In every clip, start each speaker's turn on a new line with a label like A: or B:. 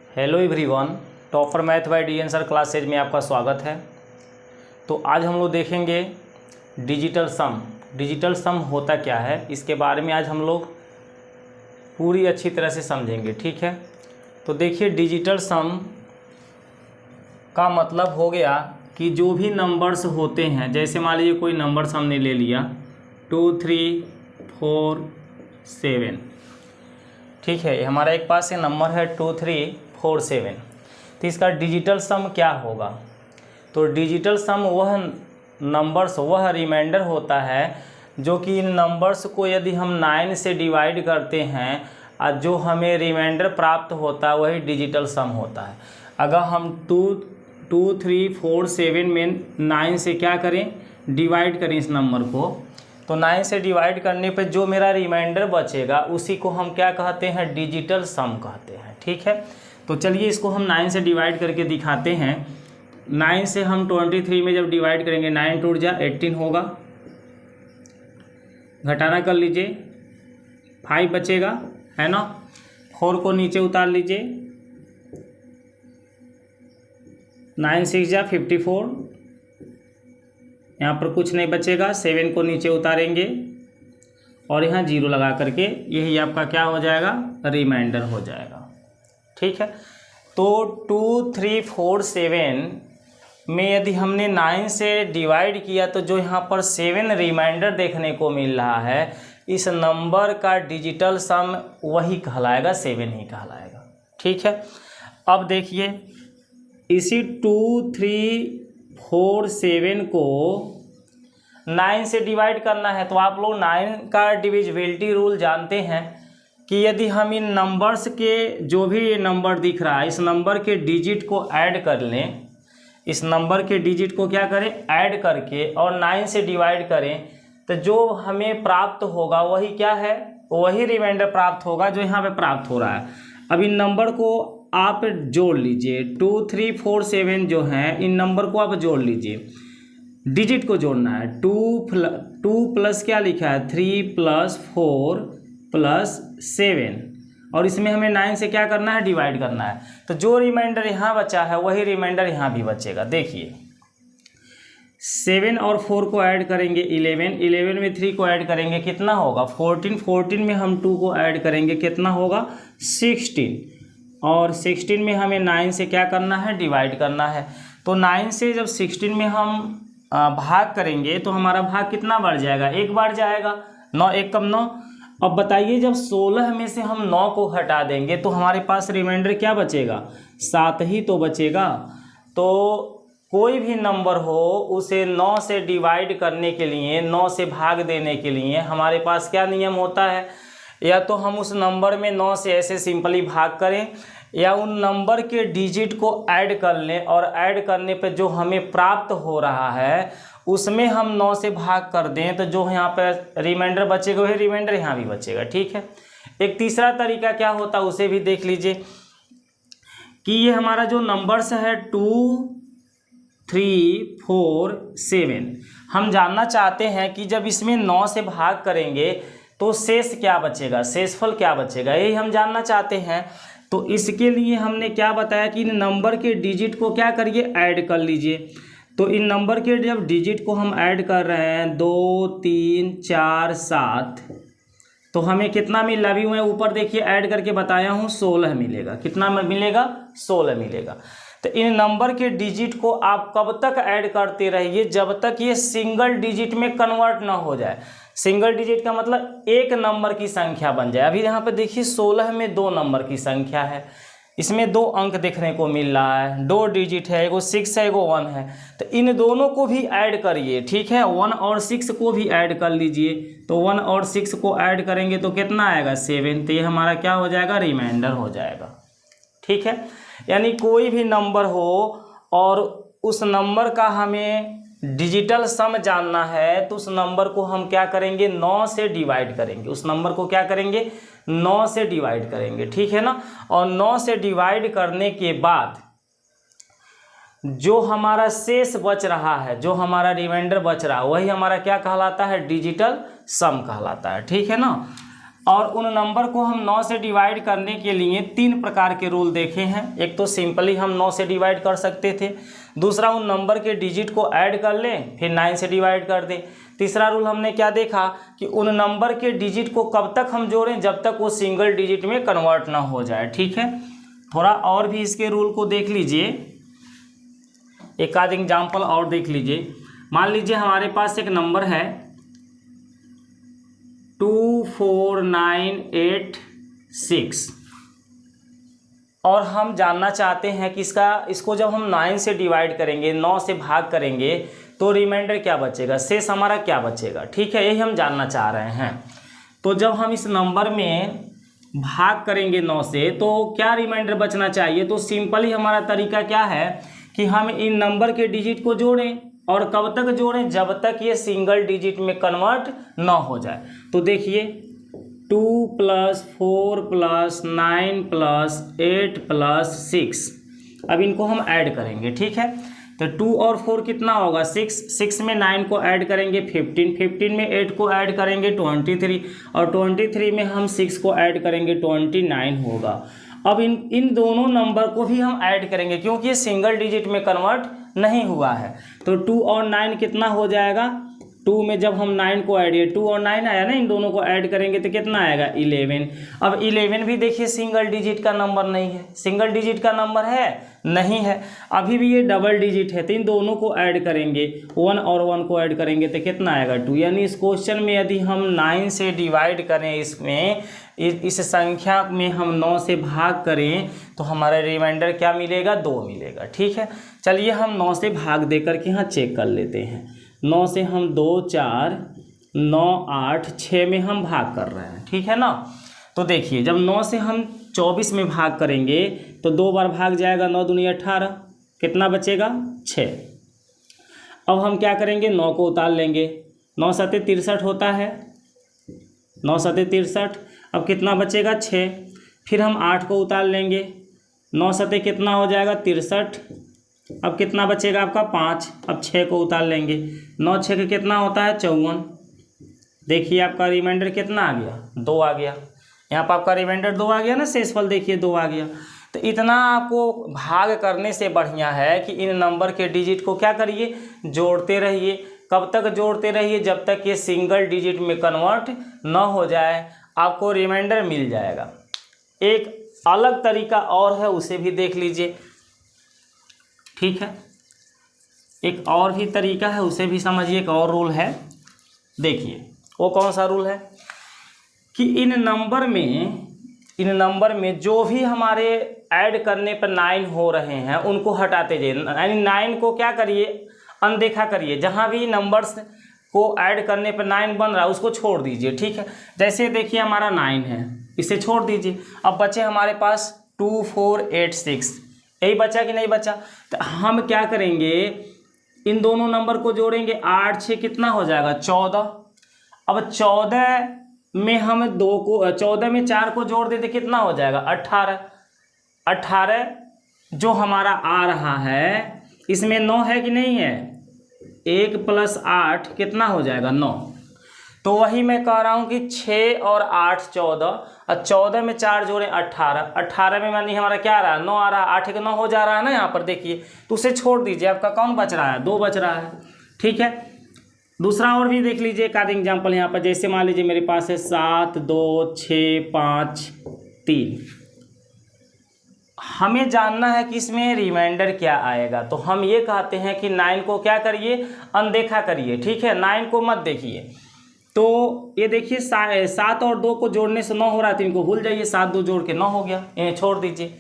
A: Hello everyone, topper math by D N sir classes में आपका स्वागत है। तो आज हम लोग देखेंगे डिजिटल सम। डिजिटल सम होता क्या है, इसके बारे में आज हम लोग पूरी अच्छी तरह से समझेंगे। ठीक है, तो देखिए डिजिटल सम का मतलब हो गया कि जो भी नंबर्स होते हैं, जैसे मान लीजिए कोई नंबर्स हमने ले लिया 2 3 4 7। ठीक है, हमारा एक पास ये नंबर है 2 3 4 7। तो इसका डिजिटल सम क्या होगा? तो डिजिटल सम वह नंबर्स, वह रिमाइंडर होता है जो कि इन नंबर्स को यदि हम 9 से डिवाइड करते हैं और जो हमें रिमाइंडर प्राप्त होता है वही डिजिटल सम होता है। अगर हम 2 3 4 7 में 9 से क्या करें, डिवाइड करें इस नंबर को, तो 9 से डिवाइड करने पे जो मेरा रिमाइंडर बचेगा उसी को हम क्या कहते हैं, डिजिटल सम कहते हैं। ठीक है, तो चलिए इसको हम 9 से डिवाइड करके दिखाते हैं। 9 से हम 23 में जब डिवाइड करेंगे 9 टूट जा 18 होगा, घटाना कर लीजिए 5 बचेगा, है ना। 4 को नीचे उतार लीजिए, 9 6 जा 54, यहाँ पर कुछ नहीं बचेगा। 7 को नीचे उतारेंगे और यहाँ 0 लगा करके यही आपका क्या हो जाएगा, रिमाइंडर हो जाएगा। ठीक है, तो 2 3 4 7 में यदि हमने 9 से डिवाइड किया तो जो यहाँ पर 7 रिमाइंडर देखने को मिल रहा है, इस नंबर का डिजिटल सम वही कहलाएगा, 7 ही कहलाएगा। ठीक है, अब देखिए इसी 2 3 4 7 को 9 से डिवाइड करना है। तो आप लोग 9 का डिविजिबिलिटी रूल जानते हैं कि यदि हम इन नंबर्स के जो भी नंबर दिख रहा है, इस नंबर के डिजिट को ऐड कर लें, इस नंबर के डिजिट को क्या करें, ऐड करके और 9 से डिवाइड करें, तो जो हमें प्राप्त होगा वही क्या है, वही रिमाइंडर प्राप्त होगा जो यहाँ पे प्राप्त हो रहा है। अब इन नंबर को आप जोड़ लीजिए, 2 3 4 7 जो हैं, इन नंबर को आप जोड़ लीजिए, डिजिट को जोड़ना है। 2 प्लस क्या लिखा है, 3 प्लस 4 प्लस 7, और इसमें हमें 9 से क्या करना है, डिवाइड करना है। तो जो रिमाइंडर यहाँ बचा है वही रिमाइंडर यहाँ भी बचेगा। देखिए 7 और 4 को ऐड करेंगे 11 में 3 को ऐड करेंगे कितना होगा, 14 में हम 2 को ऐड करेंगे कितना होगा, 16, और 16 में हमें 9 से क्या करना है, डिवाइड करना है। तो 9 से जब 16 में हम भाग करेंगे तो हमारा भाग कितना बढ़ जाएगा, 1 बढ़ जाएगा, 9 1 कम 9। अब बताइए जब 16 में से हम 9 को हटा देंगे तो हमारे पास रिमाइंडर क्या बचेगा, 7 ही तो बचेगा। तो कोई भी नंबर हो उसे 9 से डिवाइड करने के लिए, 9 से भाग देने के लिए हमारे पास क्या नियम होता है, या तो हम उस नंबर में 9 से ऐसे सिंपली भाग करें, या उन नंबर के डिजिट को ऐड कर लें और ऐड करने पे जो हमें प्राप्त हो रहा है उसमें हम 9 से भाग कर दें, तो जो यहाँ पर रिमाइंडर बचेगा वही रिमाइंडर यहाँ भी बचेगा। ठीक है, एक तीसरा तरीका क्या होता है उसे भी देख लीजिए कि ये हमारा जो नंबर्स है 2 3 4 7, हम जानना चाहते हैं कि जब इसमें 9 से भाग करेंगे तो शेष क्या बचेगा, शेषफल क्या बचेगा, यही हम जानना चाहते हैं। तो इसके लिए हमने क्या बताया कि इन नंबर के डिजिट को क्या करिए, ऐड कर लीजिए। तो इन नंबर के जब डिजिट को हम ऐड कर रहे हैं 2 3 4 7, तो हमें कितना मिल रहा, अभी मैं ऊपर देखिए ऐड करके बताया हूँ, 16 मिलेगा। कितना मिलेगा, 16 मिलेगा। तो इन नंबर के डिजिट को आप कब तक ऐड करते रहिए, जब तक ये सिंगल डिजिट में कन्वर्ट ना हो जाए। सिंगल डिजिट का मतलब एक नंबर की संख्या बन जाए। अभी यहाँ पे देखिए 16 में 2 नंबर की संख्या है, इसमें 2 अंक देखने को मिल रहा है, 2 डिजिट है, एगो 6 है एगो 1 है। तो इन दोनों को भी ऐड करिए। ठीक है, 1 और 6 को भी ऐड कर लीजिए। तो 1 और 6 को ऐड करेंगे तो कितना आएगा, 7। तो ये हमारा क्या हो जाएगा, रिमाइंडर हो जाएगा। ठीक है, यानी कोई भी नंबर हो और उस नंबर का हमें डिजिटल सम जानना है तो उस नंबर को हम क्या करेंगे, 9 से डिवाइड करेंगे। उस नंबर को क्या करेंगे, 9 से डिवाइड करेंगे। ठीक है ना, और 9 से डिवाइड करने के बाद जो हमारा शेष बच रहा है, जो हमारा रिमाइंडर बच रहा है, वही हमारा क्या कहलाता है, डिजिटल सम कहलाता है। ठीक है ना। और उन नंबर को हम 9 से डिवाइड करने के लिए 3 प्रकार के रूल देखे हैं। एक तो सिंपली हम 9 से डिवाइड कर सकते थे, दूसरा उन नंबर के डिजिट को ऐड कर लें फिर 9 से डिवाइड कर दें, तीसरा रूल हमने क्या देखा कि उन नंबर के डिजिट को कब तक हम जोड़ें जब तक वो सिंगल डिजिट में कन्वर्ट ना हो जाए। ठीक है, थोड़ा और भी इसके रूल को देख लीजिए, एक आध एग्जाम्पल और देख लीजिए। मान लीजिए हमारे पास एक नंबर है 24986 और हम जानना चाहते हैं कि इसको जब हम 9 से डिवाइड करेंगे, 9 से भाग करेंगे तो रिमाइंडर क्या बचेगा, शेष हमारा क्या बचेगा। ठीक है, यही हम जानना चाह रहे हैं। तो जब हम इस नंबर में भाग करेंगे 9 से तो क्या रिमाइंडर बचना चाहिए। तो सिंपली हमारा तरीका क्या है कि हम इन नंबर के डिजिट को जोड़ें और कब तक जोड़ें जब तक ये सिंगल डिजिट में कन्वर्ट ना हो जाए। तो देखिए 2 + 4 + 9 + 8 + 6, अब इनको हम ऐड करेंगे। ठीक है, तो 2 और 4 कितना होगा 6, 6 में 9 को ऐड करेंगे 15, 15 में 8 को ऐड करेंगे 23 और 23 में हम 6 को ऐड करेंगे 29 होगा। अब इन दोनों नंबर को भी हम ऐड करेंगे क्योंकि ये सिंगल डिजिट में कन्वर्ट नहीं हुआ है। तो 2 और 9 कितना हो जाएगा, 2 में जब हम 9 को ऐड, ये 2 और 9 आया ना, इन दोनों को ऐड करेंगे तो कितना आएगा 11। अब 11 भी देखिए सिंगल डिजिट का नंबर नहीं है, सिंगल डिजिट का नंबर है नहीं है, अभी भी ये डबल डिजिट है। तो इन दोनों को ऐड करेंगे, 1 और 1 को ऐड करेंगे तो कितना आएगा 2। यानी इस क्वेश्चन में यदि हम 9 से डिवाइड करें, इसमें इस संख्या में हम 9 से भाग करें तो हमारा रिमाइंडर क्या मिलेगा 2 मिलेगा। ठीक है, चलिए हम 9 से भाग दे करके यहाँ चेक कर लेते हैं। 9 से हम 2 4 9 8 6 में हम भाग कर रहे हैं। ठीक है ना, तो देखिए जब 9 से हम 24 में भाग करेंगे तो 2 बार भाग जाएगा, 9 दूनी 18, कितना बचेगा 6। अब हम क्या करेंगे 9 को उतार लेंगे, 9 7 63 होता है, 9 7 63, अब कितना बचेगा 6। फिर हम 8 को उतार लेंगे, 9 7 कितना हो जाएगा 63, अब कितना बचेगा आपका 5। अब 6 को उतार लेंगे, 9 6 का कितना होता है 54। देखिए आपका रिमाइंडर कितना आ गया 2 आ गया, यहाँ पर आपका रिमाइंडर 2 आ गया ना, शेषफल देखिए 2 आ गया। तो इतना आपको भाग करने से बढ़िया है कि इन नंबर के डिजिट को क्या करिए जोड़ते रहिए। कब तक जोड़ते रहिए जब तक ये सिंगल डिजिट में कन्वर्ट न हो जाए, आपको रिमाइंडर मिल जाएगा। एक अलग तरीका और है, उसे भी देख लीजिए। ठीक है, एक और भी तरीका है, उसे भी समझिए। एक और रूल है, देखिए वो कौन सा रूल है कि इन नंबर में जो भी हमारे ऐड करने पर 9 हो रहे हैं उनको हटाते जाइए। यानी 9 को क्या करिए अनदेखा करिए, जहाँ भी नंबर्स को ऐड करने पर 9 बन रहा है उसको छोड़ दीजिए। ठीक है, जैसे देखिए हमारा 9 है, इसे छोड़ दीजिए। अब बचे हमारे पास 2 4 8 6, यही बचा कि नहीं बचा। तो हम क्या करेंगे इन दोनों नंबर को जोड़ेंगे, 8 6 कितना हो जाएगा 14। अब 14 में हम 14 में 4 को जोड़ देते कितना हो जाएगा 18। 18 जो हमारा आ रहा है इसमें 9 है कि नहीं है, 1 + 8 कितना हो जाएगा 9। तो वही मैं कह रहा हूँ कि 6 और 8 14, और 14 में 4 जोड़े 18, 18 में मानिए हमारा क्या आ रहा है 9 आ रहा है, 8 के 9 हो जा रहा है ना यहाँ पर देखिए। तो उसे छोड़ दीजिए, आपका कौन बच रहा है 2 बच रहा है। ठीक है, दूसरा और भी देख लीजिए एक आध एग्जाम्पल यहाँ पर। जैसे मान लीजिए मेरे पास है 7 2 6 5 3, हमें जानना है कि इसमें रिमाइंडर क्या आएगा। तो हम ये कहते हैं कि 9 को क्या करिए अनदेखा करिए। ठीक है, 9 को मत देखिए। तो ये देखिए 7 और 2 को जोड़ने से 9 हो रहा है, 3 को भूल जाइए, 7 2 जोड़ के 9 हो गया, इन्हें छोड़ दीजिए।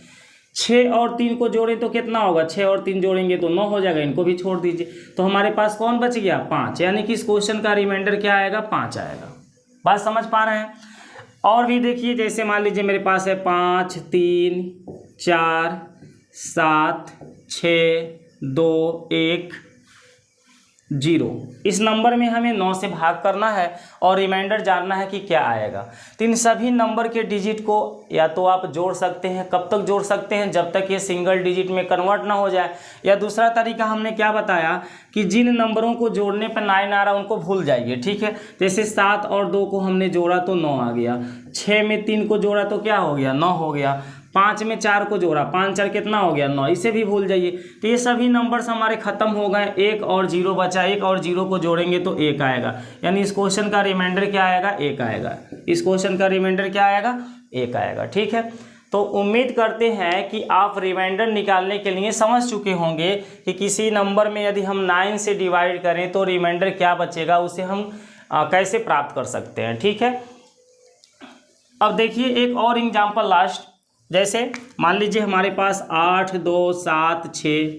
A: 6 और 3 को जोड़ें तो कितना होगा, 6 और 3 जोड़ेंगे तो 9 हो जाएगा, इनको भी छोड़ दीजिए। तो हमारे पास कौन बच गया 5, यानी कि इस क्वेश्चन का रिमाइंडर क्या आएगा 5 आएगा। बात समझ पा रहे हैं। और भी देखिए, जैसे मान लीजिए मेरे पास है 5 3 4 7 6 2 1, 0। इस नंबर में हमें 9 से भाग करना है और रिमाइंडर जानना है कि क्या आएगा। तो इन सभी नंबर के डिजिट को या तो आप जोड़ सकते हैं, कब तक जोड़ सकते हैं, जब तक ये सिंगल डिजिट में कन्वर्ट ना हो जाए। या दूसरा तरीका हमने क्या बताया कि जिन नंबरों को जोड़ने पर 9 आ रहा उनको भूल जाइए, ठीक है। जैसे 7 और 2 को हमने जोड़ा तो 9 आ गया, 6 में 3 को जोड़ा तो क्या हो गया, 9 हो गया, 5 में 4 को जोड़ा, 5 4 कितना हो गया, 9, इसे भी भूल जाइए। तो ये सभी नंबर्स हमारे खत्म हो गए, 1 और 0 बचा, 1 और 0 को जोड़ेंगे तो 1 आएगा, यानी इस क्वेश्चन का रिमाइंडर क्या आएगा, 1 आएगा। इस क्वेश्चन का रिमाइंडर क्या आएगा, 1 आएगा, ठीक है। तो उम्मीद करते हैं कि आप रिमाइंडर निकालने के लिए समझ चुके होंगे कि किसी नंबर में यदि हम 9 से डिवाइड करें तो रिमाइंडर क्या बचेगा, उसे हम कैसे प्राप्त कर सकते हैं, ठीक है। अब देखिए एक और एग्जाम्पल लास्ट, जैसे मान लीजिए हमारे पास 8 2 7 6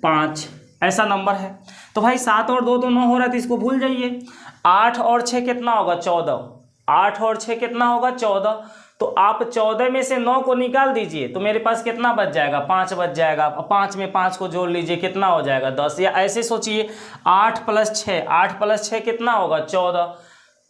A: 5 ऐसा नंबर है। तो भाई 7 और 2 तो 9 हो रहा है, तो इसको भूल जाइए। 8 और 6 कितना होगा, 14। 8 और 6 कितना होगा, 14। तो आप 14 में से 9 को निकाल दीजिए तो मेरे पास कितना बच जाएगा, 5 बच जाएगा। 5 में 5 को जोड़ लीजिए, कितना हो जाएगा, 10। या ऐसे सोचिए 8 + 6, 8 + 6 कितना होगा, 14।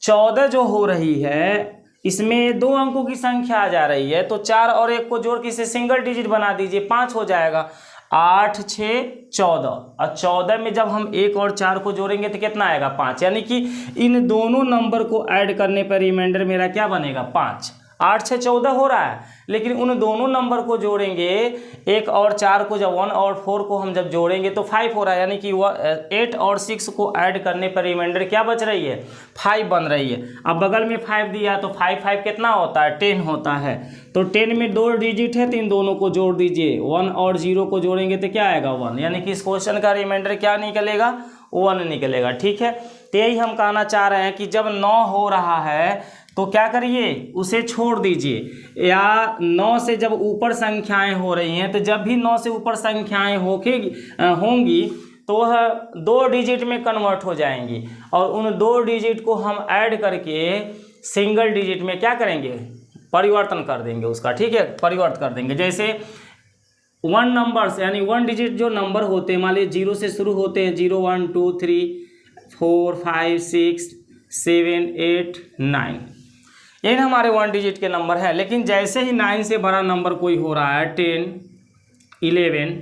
A: 14 जो हो रही है इसमें 2 अंकों की संख्या आ जा रही है, तो 4 और 1 को जोड़ के इसे सिंगल डिजिट बना दीजिए, 5 हो जाएगा। 8 6 14, और 14 में जब हम 1 और 4 को जोड़ेंगे तो कितना आएगा, 5। यानी कि इन दोनों नंबर को ऐड करने पर रिमाइंडर मेरा क्या बनेगा, 5। 8 6 14 हो रहा है, लेकिन उन दोनों नंबर को जोड़ेंगे, 1 और 4 को, जब 1 और 4 को हम जब जोड़ेंगे तो 5 हो रहा है। यानी कि 8 और 6 को ऐड करने पर रिमाइंडर क्या बच रही है, 5 बन रही है। अब बगल में 5 दिया तो 5 5 कितना होता है, 10 होता है। तो 10 में 2 डिजिट है तो इन दोनों को जोड़ दीजिए, 1 और 0 को जोड़ेंगे तो क्या आएगा, 1। यानी कि इस क्वेश्चन का रिमाइंडर क्या निकलेगा, 1 निकलेगा, ठीक है। तो यही हम कहना चाह रहे हैं कि जब 9 हो रहा है तो क्या करिए, उसे छोड़ दीजिए। या 9 से जब ऊपर संख्याएं हो रही हैं, तो जब भी 9 से ऊपर संख्याएं होंगी तो वह 2 डिजिट में कन्वर्ट हो जाएंगी, और उन 2 डिजिट को हम ऐड करके सिंगल डिजिट में क्या करेंगे, परिवर्तन कर देंगे उसका, ठीक है, परिवर्तन कर देंगे। जैसे 1 नंबर्स यानी 1 डिजिट जो नंबर होते हैं, मान लीजिए 0 से शुरू होते हैं, 0 1 2 3 4 5 6 7 8 9, ये हमारे 1 डिजिट के नंबर हैं। लेकिन जैसे ही 9 से बड़ा नंबर कोई हो रहा है, 10 11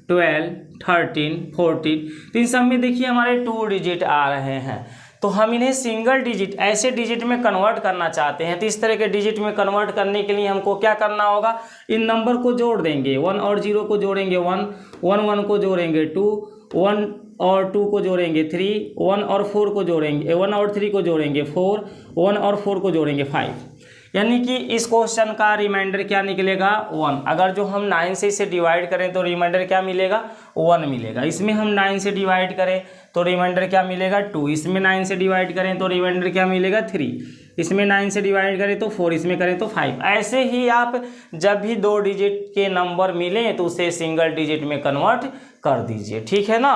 A: 12 13 14, तो इन सब में देखिए हमारे 2 डिजिट आ रहे हैं। तो हम इन्हें सिंगल डिजिट, ऐसे डिजिट में कन्वर्ट करना चाहते हैं। तो इस तरह के डिजिट में कन्वर्ट करने के लिए हमको क्या करना होगा, इन नंबर को जोड़ देंगे, 1 और 0 को जोड़ेंगे 1, 1 1 को जोड़ेंगे 2, 1 और 2 को जोड़ेंगे 3, 1 और 4 को जोड़ेंगे, 1 और 3 को जोड़ेंगे 4, 1 और 4 को जोड़ेंगे 5। यानी कि इस क्वेश्चन का रिमाइंडर क्या निकलेगा, 1। अगर जो हम 9 से इसे डिवाइड करें तो रिमाइंडर क्या मिलेगा, 1 मिलेगा। इसमें हम 9 से डिवाइड करें तो रिमाइंडर क्या मिलेगा, 2। इसमें 9 से डिवाइड करें तो रिमाइंडर क्या मिलेगा, 3। इसमें 9 से डिवाइड करें तो 4, इसमें करें तो 5। ऐसे ही आप जब भी 2 डिजिट के नंबर मिलें तो उसे सिंगल डिजिट में कन्वर्ट कर दीजिए, ठीक है ना।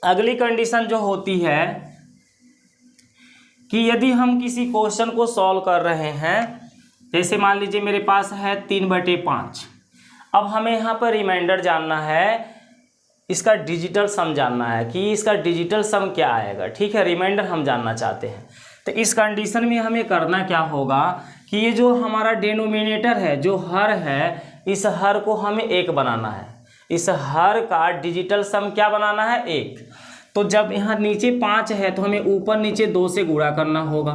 A: अगली कंडीशन जो होती है कि यदि हम किसी क्वेश्चन को सॉल्व कर रहे हैं, जैसे मान लीजिए मेरे पास है 3/5, अब हमें यहाँ पर रिमाइंडर जानना है, इसका डिजिटल सम जानना है कि इसका डिजिटल सम क्या आएगा, ठीक है, रिमाइंडर हम जानना चाहते हैं। तो इस कंडीशन में हमें करना क्या होगा कि ये जो हमारा डिनोमिनेटर है, जो हर है, इस हर को हमें 1 बनाना है। इस हर का डिजिटल सम क्या बनाना है, 1। तो जब यहाँ नीचे 5 है तो हमें ऊपर नीचे 2 से गुणा करना होगा।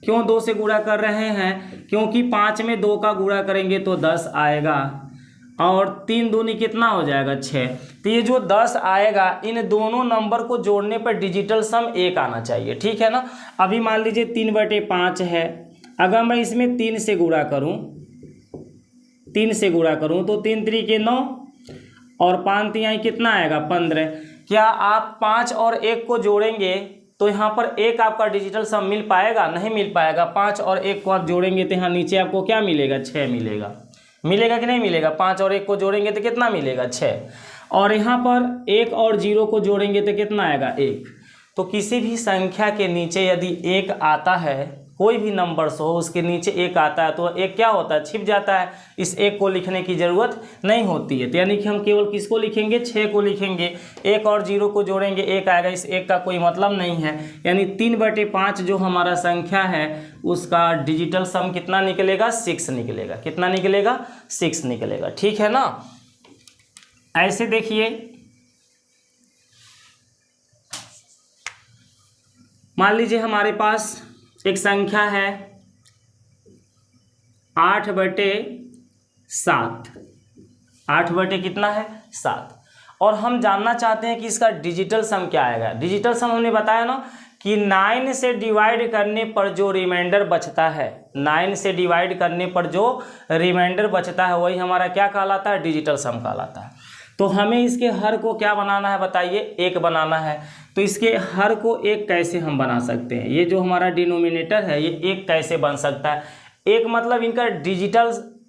A: क्यों 2 से गुणा कर रहे हैं, क्योंकि 5 में 2 का गुणा करेंगे तो 10 आएगा, और 3 दूनी कितना हो जाएगा, 6। तो ये जो 10 आएगा, इन दोनों नंबर को जोड़ने पर डिजिटल सम 1 आना चाहिए, ठीक है ना। अभी मान लीजिए 3/5 है, अगर मैं इसमें 3 से गुणा करूँ, 3 से गुणा करूँ तो 3 3 के 9 और 5 3 कितना आएगा, 15। क्या आप 5 और 1 को जोड़ेंगे तो यहाँ पर 1 आपका डिजिटल सम मिल पाएगा, नहीं मिल पाएगा। 5 और 1 को आप जोड़ेंगे तो यहाँ नीचे आपको क्या मिलेगा, 6 मिलेगा। मिलेगा कि नहीं मिलेगा, 5 और 1 को जोड़ेंगे तो कितना मिलेगा, 6। और यहाँ पर 1 और 0 को जोड़ेंगे तो कितना आएगा, 1। तो किसी भी संख्या के नीचे यदि 1 आता है कोई भी नंबर्स हो उसके नीचे एक आता है तो एक क्या होता है, छिप जाता है। इस एक को लिखने की ज़रूरत नहीं होती है। तो यानी कि हम केवल किसको लिखेंगे, 6 को लिखेंगे। 1 और 0 को जोड़ेंगे 1 आएगा, इस 1 का कोई मतलब नहीं है। यानी 3/5 जो हमारा संख्या है उसका डिजिटल सम कितना निकलेगा, 6 निकलेगा। कितना निकलेगा, 6 निकलेगा। ठीक है ना। ऐसे देखिए, मान लीजिए हमारे पास एक संख्या है 8/7। 8 कितना है, 7। और हम जानना चाहते हैं कि इसका डिजिटल सम क्या आएगा। डिजिटल सम हमने बताया ना कि 9 से डिवाइड करने पर जो रिमाइंडर बचता है, 9 से डिवाइड करने पर जो रिमाइंडर बचता है वही हमारा क्या कहलाता है, डिजिटल सम कहलाता है। तो हमें इसके हर को क्या बनाना है बताइए, 1 बनाना है। तो इसके हर को 1 कैसे हम बना सकते हैं, ये जो हमारा डिनोमिनेटर है ये 1 कैसे बन सकता है। 1 मतलब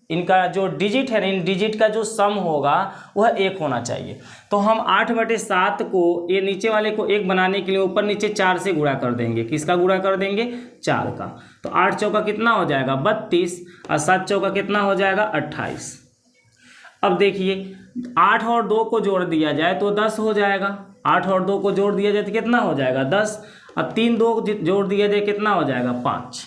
A: इनका जो डिजिट है, इन डिजिट का जो सम होगा वह 1 होना चाहिए। तो हम 8/7 को, ये नीचे वाले को 1 बनाने के लिए ऊपर नीचे 4 से गुणा कर देंगे। किसका गुणा कर देंगे, 4 का। तो 8 चौका कितना हो जाएगा, 32, और 7 चौका कितना हो जाएगा, 28। अब देखिए 8 और 2 को जोड़ दिया जाए तो 10 हो जाएगा। 8 और 2 को जोड़ दिया जाए तो कितना हो जाएगा, 10। और 3 2 जोड़ दिया जाए कितना हो जाएगा, 5।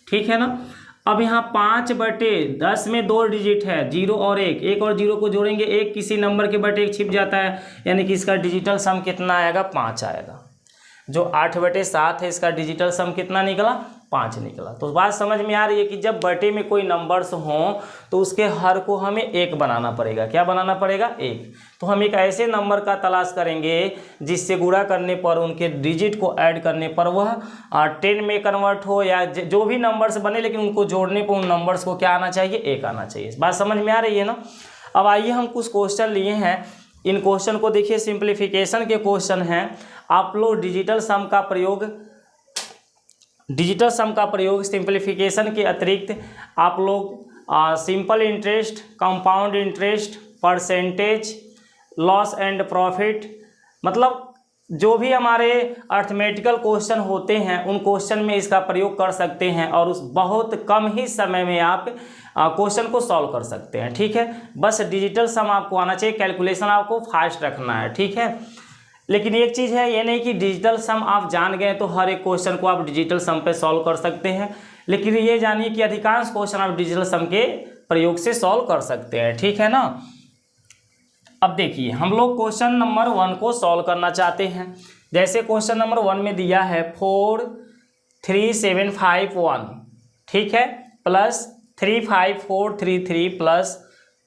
A: ठीक है ना। अब यहाँ 5/10 में 2 डिजिट है, 0 और 1। 1 और 0 को जोड़ेंगे 1 किसी नंबर के बटे 1 छिप जाता है, यानी कि इसका डिजिटल सम कितना आएगा, 5 आएगा। जो 8/7 है इसका डिजिटल सम कितना निकला, 5 निकला। तो बात समझ में आ रही है कि जब बटे में कोई नंबर्स हों तो उसके हर को हमें 1 बनाना पड़ेगा। क्या बनाना पड़ेगा, 1। तो हम एक ऐसे नंबर का तलाश करेंगे जिससे गुणा करने पर, उनके डिजिट को ऐड करने पर वह 10 में कन्वर्ट हो, या जो भी नंबर्स बने लेकिन उनको जोड़ने पर उन नंबर्स को क्या आना चाहिए, 1 आना चाहिए। बात समझ में आ रही है ना। अब आइए हम कुछ क्वेश्चन लिए हैं, इन क्वेश्चन को देखिए, सिंप्लीफिकेशन के क्वेश्चन हैं। आप लोग डिजिटल सम का प्रयोग सिंप्लीफिकेशन के अतिरिक्त आप लोग simple interest, compound interest, percentage, loss and profit, मतलब जो भी हमारे अर्थमेटिकल क्वेश्चन होते हैं उन क्वेश्चन में इसका प्रयोग कर सकते हैं, और उस बहुत कम ही समय में आप क्वेश्चन को सॉल्व कर सकते हैं। ठीक है, बस डिजिटल सम आपको आना चाहिए, कैलकुलेशन आपको फास्ट रखना है। ठीक है, लेकिन एक चीज़ है, ये नहीं कि डिजिटल सम आप जान गए तो हर एक क्वेश्चन को आप डिजिटल सम पे सॉल्व कर सकते हैं, लेकिन ये जानिए कि अधिकांश क्वेश्चन आप डिजिटल सम के प्रयोग से सॉल्व कर सकते हैं। ठीक है ना। अब देखिए हम लोग क्वेश्चन नंबर 1 को सॉल्व करना चाहते हैं। जैसे क्वेश्चन नंबर 1 में दिया है 43751, ठीक है, plus 35433 plus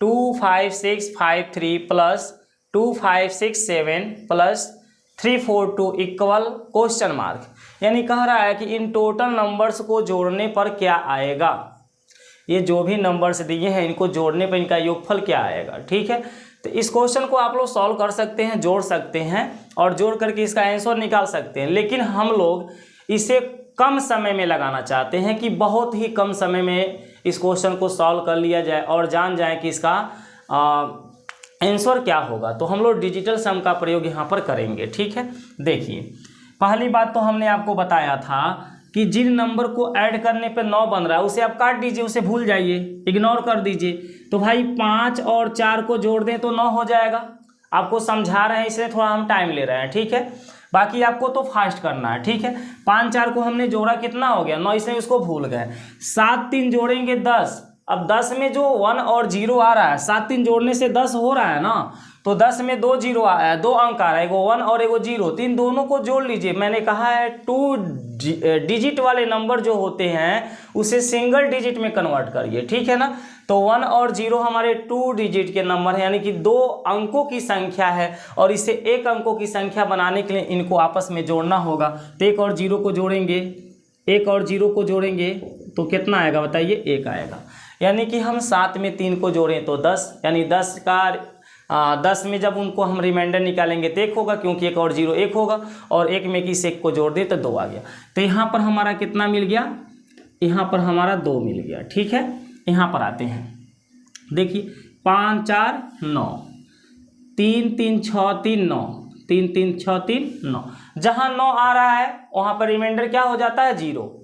A: 25653 plus 2567 plus 342 equal question mark. यानी कह रहा है कि इन टोटल नंबर्स को जोड़ने पर क्या आएगा। ये जो भी नंबर्स दिए हैं इनको जोड़ने पर इनका योगफल क्या आएगा। ठीक है, तो इस क्वेश्चन को आप लोग सॉल्व कर सकते हैं, जोड़ सकते हैं और जोड़ करके इसका आंसर निकाल सकते हैं। लेकिन हम लोग इसे कम समय में लगाना चाहते हैं कि बहुत ही कम समय में इस क्वेश्चन को सॉल्व कर लिया जाए और जान जाए कि इसका आंसर क्या होगा। तो हम लोग डिजिटल सम का प्रयोग यहाँ पर करेंगे। ठीक है, देखिए पहली बात तो हमने आपको बताया था कि जिन नंबर को ऐड करने पे 9 बन रहा है उसे आप काट दीजिए, उसे भूल जाइए, इग्नोर कर दीजिए। तो भाई 5 और 4 को जोड़ दें तो 9 हो जाएगा। आपको समझा रहे हैं इसलिए थोड़ा हम टाइम ले रहे हैं। ठीक है, बाकी आपको तो फास्ट करना है। ठीक है, 5 4 को हमने जोड़ा, कितना हो गया 9, इसलिए उसको भूल गए। 7 3 जोड़ेंगे 10। अब 10 में जो 1 और 0 आ रहा है, 7 3 जोड़ने से 10 हो रहा है ना, तो 10 में 2 0 आया है, 2 अंक आ रहा है, एगो 1 और एगो 0, तो इन दोनों को जोड़ लीजिए। मैंने कहा है 2 डिजिट वाले नंबर जो होते हैं उसे सिंगल डिजिट में कन्वर्ट करिए। ठीक है ना, तो 1 और 0 हमारे 2 डिजिट के नंबर है, यानी कि 2 अंकों की संख्या है, और इसे 1 अंकों की संख्या बनाने के लिए इनको आपस में जोड़ना होगा। तो 1 और 0 को जोड़ेंगे, 1 और 0 को जोड़ेंगे तो कितना आएगा बताइए, 1 आएगा। यानी कि हम 7 में 3 को जोड़ें तो 10, यानी 10 में जब उनको हम रिमाइंडर निकालेंगे तो 1 होगा, क्योंकि 1 और 0 1 होगा, और 1 में किसी एक को जोड़ दें तो 2 आ गया। तो यहाँ पर हमारा कितना मिल गया, यहाँ पर हमारा 2 मिल गया। ठीक है, यहाँ पर आते हैं, देखिए 5 4 9, 3 3 6 3 9, 3 3 6 3 9। जहाँ 9 आ रहा है वहाँ पर रिमाइंडर क्या हो जाता है, 0।